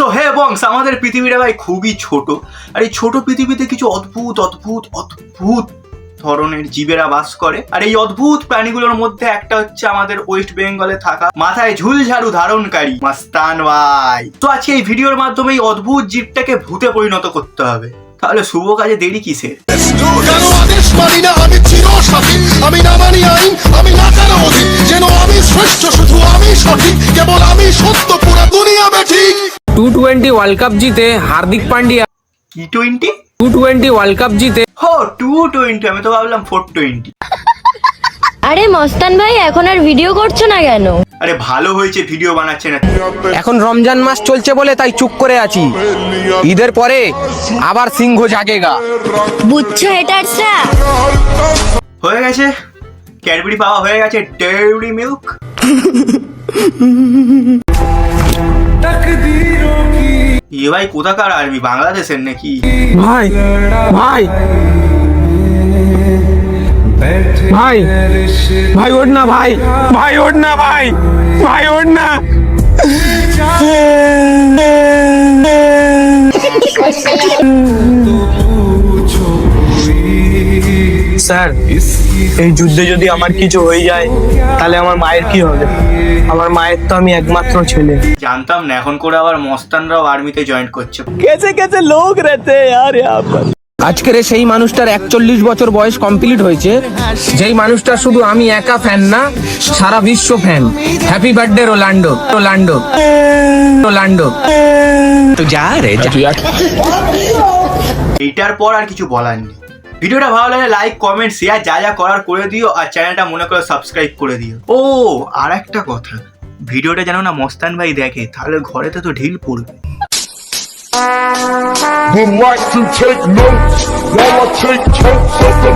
So hey বংস, আমাদের পৃথিবীটা ভাই খুবই ছোট, আর এই ছোট পৃথিবীতে কিছু অদ্ভুত অদ্ভুত অদ্ভুত ধরনের জীবেরা বাস করে। আর এই অদ্ভুত প্রাণীগুলোর মধ্যে একটা হচ্ছে আমাদের ওয়েস্ট বেঙ্গলে থাকা মাথায় ঝুলঝাড়ু ধারণকারী মাস্তান ভাই। তো আজকে এই ভিডিওর মাধ্যমে এই অদ্ভুত জীবটাকে ভূতে পরিণত করতে হবে, তাহলে শুভ কাজে দেরি কিসের? আমি না মানি আইন, আমি না কারো অধীন, যেন আমি শ্রেষ্ঠ, শুধু আমি সঠিক, কেবল আমি সত্য, পুরো দুনিয়া বেঠিক। T20 ওয়ার্ল্ড কাপ জিতে Hardik Pandya T20 T20 world cup জিতে হো 220, আমি তো ভাবলাম 420। আরে মস্তান ভাই, এখন আর ভিডিও করছো না কেন? আরে ভালো হয়েছে ভিডিও বানাচ্ছে না। এখন রমজান মাস চলছে বলে তাই চুপ করে আছি, ঈদের পরে আবার সিংহ জাগেগা। বুঝছো হেটার্সরা? হয়ে গেছে, ক্যাডবেরি পাওয়া হয়ে গেছে, ডেইরি মিল্ক। এ ভাই কোথাকার আর্মি, বাংলাদেশের নাকি? ভাই ভাই ভাই ভাই ওঠ না, ভাই ভাই ওঠ না, ভাই ভাই ওঠ না। স্যার, এই যুদ্ধে যদি আমার কিছু হয়ে যায় তাহলে আমার মায়ের কি হবে? আমার মায়ের তো আমি একমাত্র ছেলে। জানতাম না এখন করে আবার মস্তানরাও আর্মিতে জয়েন করছে। कैसे कैसे लोग रहते हैं यार यहाँ पर। আজকের সেই মানুষটার 41 বছর বয়স কমপ্লিট হয়েছে, যেই মানুষটার শুধু আমি একা ফ্যান না, সারা বিশ্ব fan. Happy birthday Ronaldo, Ronaldo, Ronaldo. তো যা রে যা। এইটার পর আর কিছু বলার নেই। ভিডিওটা ভালো লাগলে লাইক, কমেন্ট, শেয়ার যা যা করার করে দিও, আর চ্যানেলটা মনে করে সাবস্ক্রাইব করে দিও। ও আর একটা কথা, ভিডিওটা যেন না মস্তান ভাই দেখে, তাহলে ঘরেতে তো ঢিল পড়বে। Would like to take notes while I take totes of the